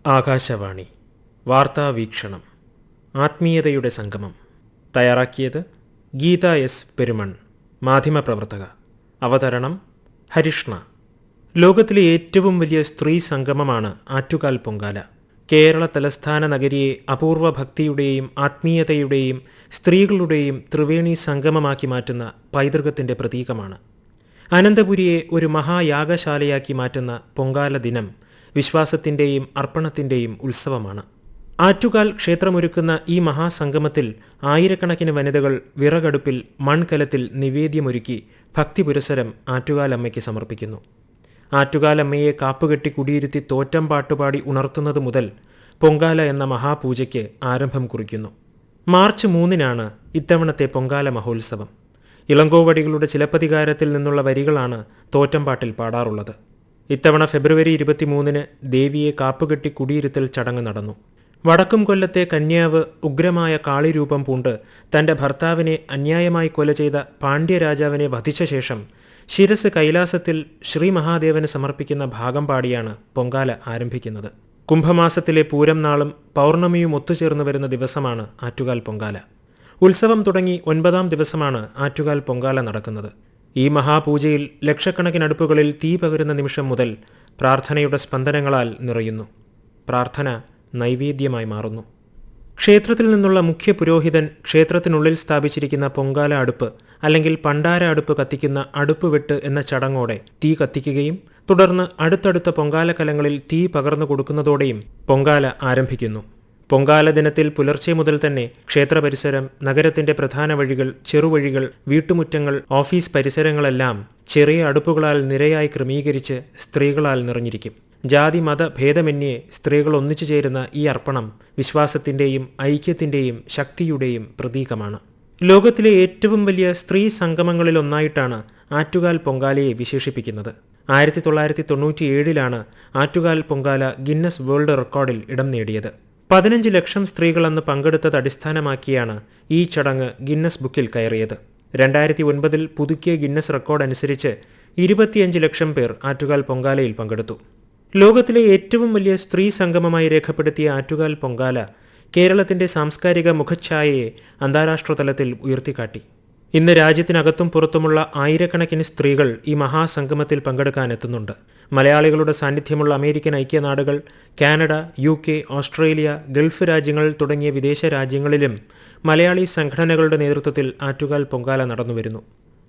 ആകാശവാണി വാർത്താ വീക്ഷണം. ആത്മീയതയുടെ സംഗമം. തയ്യാറാക്കിയത് ഗീത എസ് പെരുമൺ, മാധ്യമപ്രവർത്തക. അവതരണം ഹരിഷ്ണ. ലോകത്തിലെ ഏറ്റവും വലിയ സ്ത്രീ സംഗമമാണ് ആറ്റുകാൽ പൊങ്കാല. കേരള തലസ്ഥാന നഗരിയെ അപൂർവ ഭക്തിയുടെയും ആത്മീയതയുടെയും സ്ത്രീകളുടെയും ത്രിവേണി സംഗമമാക്കി മാറ്റുന്ന പൈതൃകത്തിൻ്റെ പ്രതീകമാണ്. അനന്തപുരിയെ ഒരു മഹായാഗശാലയാക്കി മാറ്റുന്ന പൊങ്കാല ദിനം വിശ്വാസത്തിൻ്റെയും അർപ്പണത്തിൻ്റെയും ഉത്സവമാണ്. ആറ്റുകാൽ ക്ഷേത്രമൊരുക്കുന്ന ഈ മഹാസംഗമത്തിൽ ആയിരക്കണക്കിന് വനിതകൾ വിറകടുപ്പിൽ മൺകലത്തിൽ നിവേദ്യമൊരുക്കി ഭക്തിപുരസരം ആറ്റുകാലമ്മയ്ക്ക് സമർപ്പിക്കുന്നു. ആറ്റുകാലമ്മയെ കാപ്പുകെട്ടി കുടിയിരുത്തി തോറ്റം പാട്ടുപാടി ഉണർത്തുന്നത് മുതൽ പൊങ്കാല എന്ന മഹാപൂജയ്ക്ക് ആരംഭം കുറിക്കുന്നു. മാർച്ച് 3-നാണ് ഇത്തവണത്തെ പൊങ്കാല മഹോത്സവം. ഇളങ്കോവടികളുടെ ചിലപ്പതികാരത്തിൽ നിന്നുള്ള വരികളാണ് തോറ്റംപാട്ടിൽ പാടാറുള്ളത്. ഇത്തവണ ഫെബ്രുവരി 23-ന് ദേവിയെ കാപ്പുകെട്ടി കുടിയിരുത്തൽ ചടങ്ങ് നടന്നു. വടക്കും കൊല്ലത്തെ കന്യാവ് ഉഗ്രമായ കാളിരൂപം പൂണ്ട് തൻ്റെ ഭർത്താവിനെ അന്യായമായി കൊല ചെയ്ത പാണ്ഡ്യരാജാവിനെ വധിച്ച ശേഷം ശിരസ് കൈലാസത്തിൽ ശ്രീ മഹാദേവന് സമർപ്പിക്കുന്ന ഭാഗം പാടിയാണ് പൊങ്കാല ആരംഭിക്കുന്നത്. കുംഭമാസത്തിലെ പൂരം നാളും പൗർണമിയും ഒത്തുചേർന്നു വരുന്ന ദിവസമാണ് ആറ്റുകാൽ പൊങ്കാല. ഉത്സവം തുടങ്ങി 9-ാം ദിവസമാണ് ആറ്റുകാൽ പൊങ്കാല നടക്കുന്നത്. ഈ മഹാപൂജയിൽ ലക്ഷക്കണക്കിന് അടുപ്പുകളിൽ തീ പകരുന്ന നിമിഷം മുതൽ പ്രാർത്ഥനയുടെ സ്പന്ദനങ്ങളാൽ നിറയുന്നു. പ്രാർത്ഥന നൈവേദ്യമായി മാറുന്നു. ക്ഷേത്രത്തിൽ നിന്നുള്ള മുഖ്യ പുരോഹിതൻ ക്ഷേത്രത്തിനുള്ളിൽ സ്ഥാപിച്ചിരിക്കുന്ന പൊങ്കാല അടുപ്പ് അല്ലെങ്കിൽ പണ്ടാര അടുപ്പ് കത്തിക്കുന്ന അടുപ്പുവെട്ട് എന്ന ചടങ്ങോടെ തീ കത്തിക്കുകയും തുടർന്ന് അടുത്തടുത്ത പൊങ്കാല കലങ്ങളിൽ തീ പകർന്നു കൊടുക്കുന്നതോടെയും പൊങ്കാല ആരംഭിക്കുന്നു. പൊങ്കാല ദിനത്തിൽ പുലർച്ചെ മുതൽ തന്നെ ക്ഷേത്ര പരിസരം, നഗരത്തിന്റെ പ്രധാന വഴികൾ, ചെറുവഴികൾ, വീട്ടുമുറ്റങ്ങൾ, ഓഫീസ് പരിസരങ്ങളെല്ലാം ചെറിയ അടുപ്പുകളാൽ നിരയായി ക്രമീകരിച്ച് സ്ത്രീകളാൽ നിറഞ്ഞിരിക്കും. ജാതി മത ഭേദമന്യേ സ്ത്രീകൾ ഒന്നിച്ചു ചേരുന്ന ഈ അർപ്പണം വിശ്വാസത്തിന്റെയും ഐക്യത്തിന്റെയും ശക്തിയുടെയും പ്രതീകമാണ്. ലോകത്തിലെ ഏറ്റവും വലിയ സ്ത്രീ സംഗമങ്ങളിലൊന്നായിട്ടാണ് ആറ്റുകാൽ പൊങ്കാലയെ വിശേഷിപ്പിക്കുന്നത്. 1997-ലാണ് ആറ്റുകാൽ പൊങ്കാല ഗിന്നസ് വേൾഡ് റെക്കോർഡിൽ ഇടം നേടിയത്. 15 ലക്ഷം സ്ത്രീകൾ അന്ന് പങ്കെടുത്തത് അടിസ്ഥാനമാക്കിയാണ് ഈ ചടങ്ങ് ഗിന്നസ് ബുക്കിൽ കയറിയത്. 2009-ൽ പുതുക്കിയ ഗിന്നസ് റെക്കോർഡ് അനുസരിച്ച് 25 ലക്ഷം പേർ ആറ്റുകാൽ പൊങ്കാലയിൽ പങ്കെടുത്തു. ലോകത്തിലെ ഏറ്റവും വലിയ സ്ത്രീ സംഗമമായി രേഖപ്പെടുത്തിയ ആറ്റുകാൽ പൊങ്കാല കേരളത്തിന്റെ സാംസ്കാരിക മുഖഛായയെ അന്താരാഷ്ട്ര തലത്തിൽ ഉയർത്തിക്കാട്ടി. ഇന്ന് രാജ്യത്തിനകത്തും പുറത്തുമുള്ള ആയിരക്കണക്കിന് സ്ത്രീകൾ ഈ മഹാസംഗമത്തിൽ പങ്കെടുക്കാനെത്തുന്നുണ്ട്. മലയാളികളുടെ സാന്നിധ്യമുള്ള അമേരിക്കൻ ഐക്യനാടുകൾ, കാനഡ, UK, ഓസ്ട്രേലിയ, ഗൾഫ് രാജ്യങ്ങൾ തുടങ്ങിയ വിദേശ രാജ്യങ്ങളിലും മലയാളി സംഘടനകളുടെ നേതൃത്വത്തിൽ ആറ്റുകാൽ പൊങ്കാല നടന്നുവരുന്നു.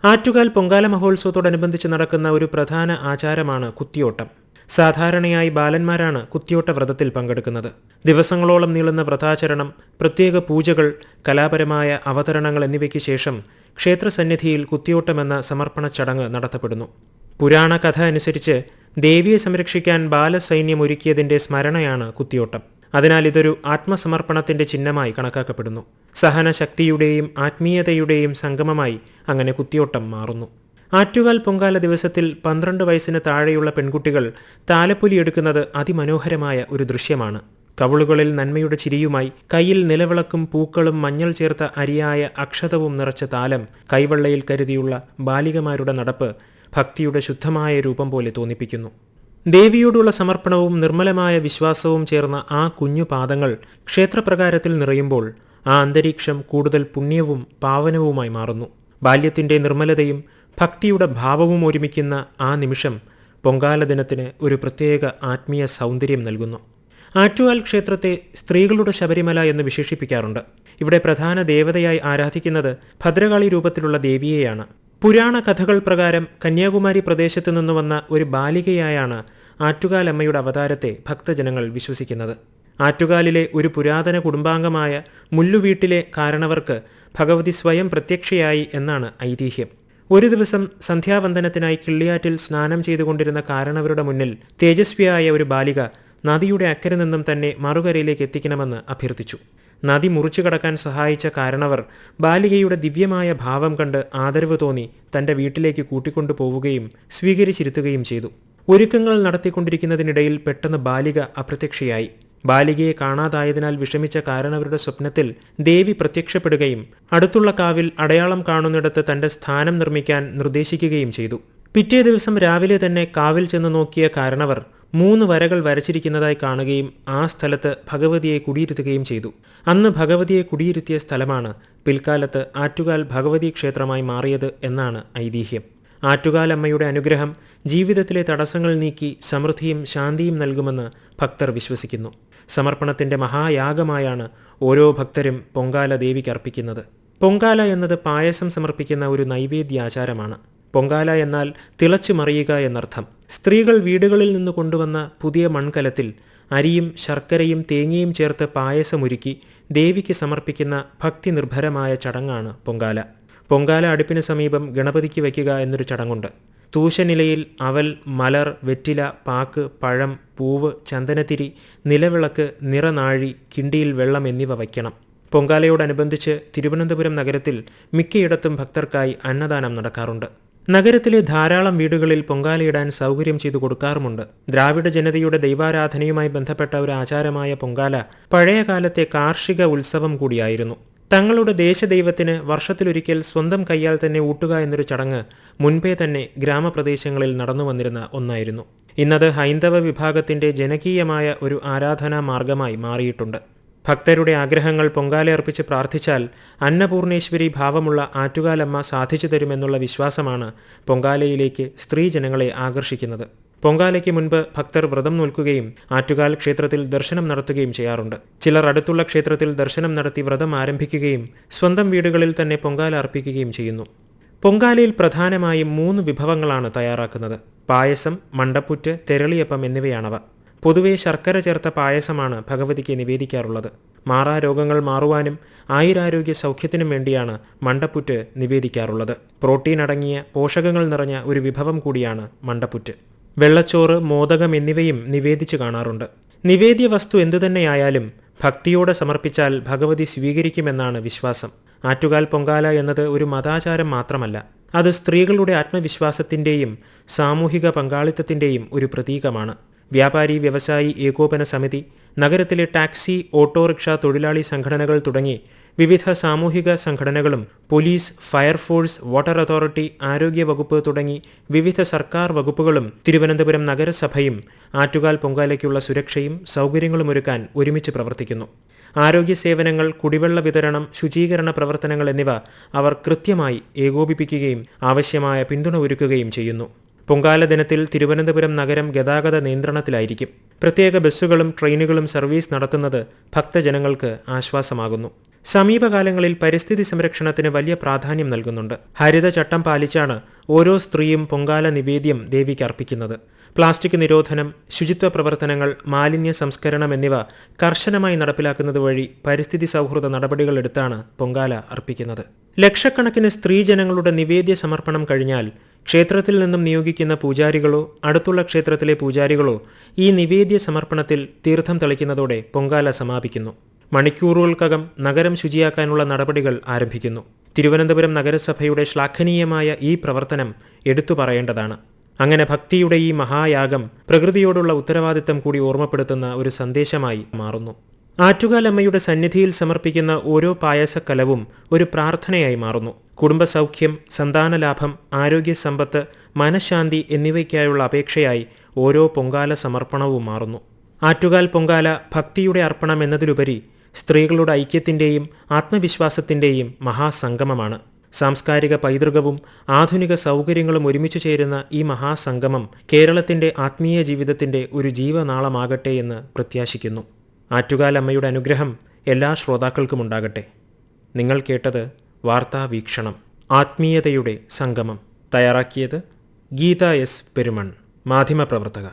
ആറ്റുകാൽ പൊങ്കാല മഹോത്സവത്തോടനുബന്ധിച്ച് നടക്കുന്ന ഒരു പ്രധാന ആചാരമാണ് കുത്തിയോട്ടം. സാധാരണയായി ബാലന്മാരാണ് കുത്തിയോട്ട വ്രതത്തിൽ പങ്കെടുക്കുന്നത്. ദിവസങ്ങളോളം നീളുന്ന വ്രതാചരണം, പ്രത്യേക പൂജകൾ, കലാപരമായ അവതരണങ്ങൾ എന്നിവയ്ക്ക് ശേഷം ക്ഷേത്രസന്നിധിയിൽ കുത്തിയോട്ടമെന്ന സമർപ്പണ ചടങ്ങ് നടത്തപ്പെടുന്നു. പുരാണ കഥ അനുസരിച്ച് ദേവിയെ സംരക്ഷിക്കാൻ ബാലസൈന്യം ഒരുക്കിയതിന്റെ സ്മരണയാണ് കുത്തിയോട്ടം. അതിനാൽ ഇതൊരു ആത്മസമർപ്പണത്തിന്റെ ചിഹ്നമായി കണക്കാക്കപ്പെടുന്നു. സഹനശക്തിയുടെയും ആത്മീയതയുടെയും സംഗമമായി അങ്ങനെ കുത്തിയോട്ടം മാറുന്നു. ആറ്റുകാൽ പൊങ്കാല ദിവസത്തിൽ 12 വയസ്സിന് താഴെയുള്ള പെൺകുട്ടികൾ താലപ്പൊലി എടുക്കുന്നത് അതിമനോഹരമായ ഒരു ദൃശ്യമാണ്. കവിളുകളിൽ നന്മയുടെ ചിരിയുമായി, കയ്യിൽ നിലവിളക്കും പൂക്കളും മഞ്ഞൾ ചേർത്ത അരിയായ അക്ഷതവും നിറച്ച താലം, കൈവെള്ളയിൽ കരുതിയുള്ള ബാലികമാരുടെ നടപ്പ് ഭക്തിയുടെ ശുദ്ധമായ രൂപം പോലെ തോന്നിപ്പിക്കുന്നു. ദേവിയോടുള്ള സമർപ്പണവും നിർമ്മലമായ വിശ്വാസവും ചേർന്ന ആ കുഞ്ഞു പാദങ്ങൾ ക്ഷേത്രപ്രകാരത്തിൽ നിറയുമ്പോൾ ആ അന്തരീക്ഷം കൂടുതൽ പുണ്യവും പാവനവുമായി മാറുന്നു. ബാല്യത്തിന്റെ നിർമ്മലതയും ഭക്തിയുടെ ഭാവവും ഒരുമിക്കുന്ന ആ നിമിഷം പൊങ്കാല ദിനത്തിന് ഒരു പ്രത്യേക ആത്മീയ സൗന്ദര്യം നൽകുന്നു. ആറ്റുകാൽ ക്ഷേത്രത്തെ സ്ത്രീകളുടെ ശബരിമല എന്ന് വിശേഷിപ്പിക്കാറുണ്ട്. ഇവിടെ പ്രധാന ദേവതയായി ആരാധിക്കുന്നത് ഭദ്രകാളി രൂപത്തിലുള്ള ദേവിയെയാണ്. പുരാണ കഥകൾ പ്രകാരം കന്യാകുമാരി പ്രദേശത്തു നിന്ന് വന്ന ഒരു ബാലികയായാണ് ആറ്റുകാലമ്മയുടെ അവതാരത്തെ ഭക്തജനങ്ങൾ വിശ്വസിക്കുന്നത്. ആറ്റുകാലിലെ ഒരു പുരാതന കുടുംബാംഗമായ മുല്ലുവീട്ടിലെ കാരണവർക്ക് ഭഗവതി സ്വയം പ്രത്യക്ഷയായി എന്നാണ് ഐതിഹ്യം. ഒരു ദിവസം സന്ധ്യാവന്ദനത്തിനായി കിള്ളിയാറ്റിൽ സ്നാനം ചെയ്തുകൊണ്ടിരുന്ന കാരണവരുടെ മുന്നിൽ തേജസ്വിയായ ഒരു ബാലിക നദിയുടെ അക്കരെ നിന്നും തന്നെ മറുകരയിലേക്ക് എത്തിക്കണമെന്ന് അഭ്യർത്ഥിച്ചു. നദി മുറിച്ചു കടക്കാൻ സഹായിച്ച കാരണവർ ബാലികയുടെ ദിവ്യമായ ഭാവം കണ്ട് ആദരവ് തോന്നി തന്റെ വീട്ടിലേക്ക് കൂട്ടിക്കൊണ്ടു പോവുകയും സ്വീകരിച്ചിരുത്തുകയും ചെയ്തു. ഒരുക്കങ്ങൾ നടത്തിക്കൊണ്ടിരിക്കുന്നതിനിടയിൽ പെട്ടെന്ന് ബാലിക അപ്രത്യക്ഷയായി. ബാലികയെ കാണാതായതിനാൽ വിഷമിച്ച കാരണവരുടെ സ്വപ്നത്തിൽ ദേവി പ്രത്യക്ഷപ്പെടുകയും അടുത്തുള്ള കാവിൽ അടയാളം കാണുന്നിടത്ത് തന്റെ സ്ഥാനം നിർമ്മിക്കാൻ നിർദ്ദേശിക്കുകയും ചെയ്തു. പിറ്റേ ദിവസം രാവിലെ തന്നെ കാവിൽ ചെന്ന് നോക്കിയ കാരണവർ 3 വരകൾ വരച്ചിരിക്കുന്നതായി കാണുകയും ആ സ്ഥലത്ത് ഭഗവതിയെ കുടിയിരുത്തുകയും ചെയ്തു. അന്ന് ഭഗവതിയെ കുടിയിരുത്തിയ സ്ഥലമാണ് പിൽക്കാലത്ത് ആറ്റുകാൽ ഭഗവതി ക്ഷേത്രമായി മാറിയത് എന്നാണ് ഐതിഹ്യം. ആറ്റുകാലമ്മയുടെ അനുഗ്രഹം ജീവിതത്തിലെ തടസ്സങ്ങൾ നീക്കി സമൃദ്ധിയും ശാന്തിയും നൽകുമെന്ന് ഭക്തർ വിശ്വസിക്കുന്നു. സമർപ്പണത്തിന്റെ മഹായാഗമായാണ് ഓരോ ഭക്തരും പൊങ്കാല ദേവിക്ക് അർപ്പിക്കുന്നത്. പൊങ്കാല എന്നത് പായസം സമർപ്പിക്കുന്ന ഒരു നൈവേദ്യാചാരമാണ്. പൊങ്കാല എന്നാൽ തിളച്ചു മറിയുക എന്നർത്ഥം. സ്ത്രീകൾ വീടുകളിൽ നിന്ന് കൊണ്ടുവന്ന പുതിയ മൺകലത്തിൽ അരിയും ശർക്കരയും തേങ്ങയും ചേർത്ത് പായസമൊരുക്കി ദേവിക്ക് സമർപ്പിക്കുന്ന ഭക്തി നിർഭരമായ ചടങ്ങാണ് പൊങ്കാല. പൊങ്കാല അടുപ്പിന് സമീപം ഗണപതിക്ക് വയ്ക്കുക എന്നൊരു ചടങ്ങുണ്ട്. തൂശനിലയിൽ അവൽ, മലർ, വെറ്റില, പാക്ക്, പഴം, പൂവ്, ചന്ദനത്തിരി, നിലവിളക്ക്, നിറനാഴി, കിണ്ടിയിൽ വെള്ളം എന്നിവ വയ്ക്കണം. പൊങ്കാലയോടനുബന്ധിച്ച് തിരുവനന്തപുരം നഗരത്തിൽ മിക്കയിടത്തും ഭക്തർക്കായി അന്നദാനം നടക്കാറുണ്ട്. നഗരത്തിലെ ധാരാളം വീടുകളിൽ പൊങ്കാലയിടാൻ സൗകര്യം ചെയ്തു കൊടുക്കാറുമുണ്ട്. ദ്രാവിഡ ജനതയുടെ ദൈവാരാധനയുമായി ബന്ധപ്പെട്ട ഒരു ആചാരമായ പൊങ്കാല പഴയകാലത്തെ കാർഷിക ഉത്സവം കൂടിയായിരുന്നു. തങ്ങളുടെ ദേശദൈവത്തിന് വർഷത്തിലൊരിക്കൽ സ്വന്തം കൈയാൽ തന്നെ ഊട്ടുക എന്നൊരു ചടങ്ങ് മുൻപേ തന്നെ ഗ്രാമപ്രദേശങ്ങളിൽ നടന്നു വന്നിരുന്ന ഒന്നായിരുന്നു. ഇന്നത് ഹൈന്ദവ വിഭാഗത്തിന്റെ ജനകീയമായ ഒരു ആരാധനാ മാർഗമായി മാറിയിട്ടുണ്ട്. ഭക്തരുടെ ആഗ്രഹങ്ങൾ പൊങ്കാലയർപ്പിച്ച് പ്രാർത്ഥിച്ചാൽ അന്നപൂർണേശ്വരി ഭാവമുള്ള ആറ്റുകാലമ്മ സാധിച്ചു തരുമെന്നുള്ള വിശ്വാസമാണ് പൊങ്കാലയിലേക്ക് സ്ത്രീജനങ്ങളെ ആകർഷിക്കുന്നത്. പൊങ്കാലയ്ക്ക് മുൻപ് ഭക്തർ വ്രതം നോൽക്കുകയും ആറ്റുകാൽ ക്ഷേത്രത്തിൽ ദർശനം നടത്തുകയും ചെയ്യാറുണ്ട്. ചിലർ അടുത്തുള്ള ക്ഷേത്രത്തിൽ ദർശനം നടത്തി വ്രതം ആരംഭിക്കുകയും സ്വന്തം വീടുകളിൽ തന്നെ പൊങ്കാല അർപ്പിക്കുകയും ചെയ്യുന്നു. പൊങ്കാലയിൽ പ്രധാനമായും 3 വിഭവങ്ങളാണ് തയ്യാറാക്കുന്നത്. പായസം, മണ്ടപ്പുറ്റ്, തെരളിയപ്പം എന്നിവയാണവ. പൊതുവെ ശർക്കര ചേർത്ത പായസമാണ് ഭഗവതിക്ക് നിവേദിക്കാറുള്ളത്. മാറാരോഗങ്ങൾ മാറുവാനും ആയുരാരോഗ്യ സൗഖ്യത്തിനും വേണ്ടിയാണ് മണ്ടപ്പുറ്റ് നിവേദിക്കാറുള്ളത്. പ്രോട്ടീൻ അടങ്ങിയ പോഷകങ്ങൾ നിറഞ്ഞ ഒരു വിഭവം കൂടിയാണ് മണ്ടപ്പുറ്റ്. വെള്ളച്ചോറ്, മോദകം എന്നിവയും നിവേദിച്ചു കാണാറുണ്ട്. നിവേദ്യ വസ്തു എന്തുതന്നെയായാലും ഭക്തിയോടെ സമർപ്പിച്ചാൽ ഭഗവതി സ്വീകരിക്കുമെന്നാണ് വിശ്വാസം. ആറ്റുകാൽ പൊങ്കാല എന്നത് ഒരു മതാചാരം മാത്രമല്ല, അത് സ്ത്രീകളുടെ ആത്മവിശ്വാസത്തിന്റെയും സാമൂഹിക പങ്കാളിത്തത്തിന്റെയും ഒരു പ്രതീകമാണ്. വ്യാപാരി വ്യവസായി ഏകോപന സമിതി, നഗരത്തിലെ ടാക്സി, ഓട്ടോറിക്ഷ തൊഴിലാളി സംഘടനകൾ തുടങ്ങി വിവിധ സാമൂഹിക സംഘടനകളും പോലീസ്, ഫയർഫോഴ്സ്, വാട്ടർ അതോറിറ്റി, ആരോഗ്യവകുപ്പ് തുടങ്ങി വിവിധ സർക്കാർ വകുപ്പുകളും തിരുവനന്തപുരം നഗരസഭയും ആറ്റുകാൽ പൊങ്കാലയ്ക്കുള്ള സുരക്ഷയും സൗകര്യങ്ങളും ഒരുക്കാൻ ഒരുമിച്ച് പ്രവർത്തിക്കുന്നു. ആരോഗ്യ സേവനങ്ങൾ, കുടിവെള്ള വിതരണം, ശുചീകരണ പ്രവർത്തനങ്ങൾ എന്നിവ അവർ കൃത്യമായി ഏകോപിപ്പിക്കുകയും ആവശ്യമായ പിന്തുണ ഒരുക്കുകയും ചെയ്യുന്നു. പൊങ്കാല ദിനത്തിൽ തിരുവനന്തപുരം നഗരം ഗതാഗത നിയന്ത്രണത്തിലായിരിക്കും. പ്രത്യേക ബസ്സുകളും ട്രെയിനുകളും സർവീസ് നടത്തുന്നത് ഭക്തജനങ്ങൾക്ക് ആശ്വാസമാകുന്നു. സമീപകാലങ്ങളിൽ പരിസ്ഥിതി സംരക്ഷണത്തിന് വലിയ പ്രാധാന്യം നൽകുന്നുണ്ട്. ഹരിതചട്ടം പാലിച്ചാണ് ഓരോ സ്ത്രീയും പൊങ്കാല നിവേദ്യം ദേവിക്ക് അർപ്പിക്കുന്നത്. പ്ലാസ്റ്റിക് നിരോധനം, ശുചിത്വ പ്രവർത്തനങ്ങൾ, മാലിന്യ സംസ്കരണം എന്നിവ കർശനമായി നടപ്പിലാക്കുന്നത് വഴി പരിസ്ഥിതി സൗഹൃദ നടപടികൾ എടുത്താണ് പൊങ്കാല അർപ്പിക്കുന്നത്. ലക്ഷക്കണക്കിന് സ്ത്രീജനങ്ങളുടെ നിവേദ്യ സമർപ്പണം കഴിഞ്ഞാൽ ക്ഷേത്രത്തിൽ നിന്നും നിയോഗിക്കുന്ന പൂജാരികളോ അടുത്തുള്ള ക്ഷേത്രത്തിലെ പൂജാരികളോ ഈ നിവേദ്യ സമർപ്പണത്തിൽ തീർത്ഥം തളിക്കുന്നതോടെ പൊങ്കാല സമാപിക്കുന്നു. മണിക്കൂറുകൾക്കകം നഗരം ശുചിയാക്കാനുള്ള നടപടികൾ ആരംഭിക്കുന്നു. തിരുവനന്തപുരം നഗരസഭയുടെ ശ്ലാഘനീയമായ ഈ പ്രവർത്തനം എടുത്തു പറയേണ്ടതാണ്. അങ്ങനെ ഭക്തിയുടെ ഈ മഹായാഗം പ്രകൃതിയോടുള്ള ഉത്തരവാദിത്തം കൂടി ഓർമ്മപ്പെടുത്തുന്ന ഒരു സന്ദേശമായി മാറുന്നു. ആറ്റുകാലമ്മയുടെ സന്നിധിയിൽ സമർപ്പിക്കുന്ന ഓരോ പായസക്കലവും ഒരു പ്രാർത്ഥനയായി മാറുന്നു. കുടുംബസൗഖ്യം, സന്താനലാഭം, ആരോഗ്യസമ്പത്ത്, മനഃശാന്തി എന്നിവയ്ക്കായുള്ള അപേക്ഷയായി ഓരോ പൊങ്കാല സമർപ്പണവും മാറുന്നു. ആറ്റുകാൽ പൊങ്കാല ഭക്തിയുടെ അർപ്പണം എന്നതിലുപരി സ്ത്രീകളുടെ ഐക്യത്തിന്റെയും ആത്മവിശ്വാസത്തിന്റെയും മഹാസംഗമമാണ്. സാംസ്കാരിക പൈതൃകവും ആധുനിക സൗകര്യങ്ങളും ഒരുമിച്ചു ചേരുന്ന ഈ മഹാസംഗമം കേരളത്തിന്റെ ആത്മീയ ജീവിതത്തിന്റെ ഒരു ജീവനാളമാകട്ടെ എന്ന് പ്രത്യാശിക്കുന്നു. ആറ്റുകാൽ അമ്മയുടെ അനുഗ്രഹം എല്ലാ ശ്രോതാക്കൾക്കുമുണ്ടാകട്ടെ. നിങ്ങൾ കേട്ടത് വാർത്താ വീക്ഷണം, ആത്മീയതയുടെ സംഗമം. തയ്യാറാക്കിയത് ഗീത എസ് പെരുമൺ, മാധ്യമപ്രവർത്തക.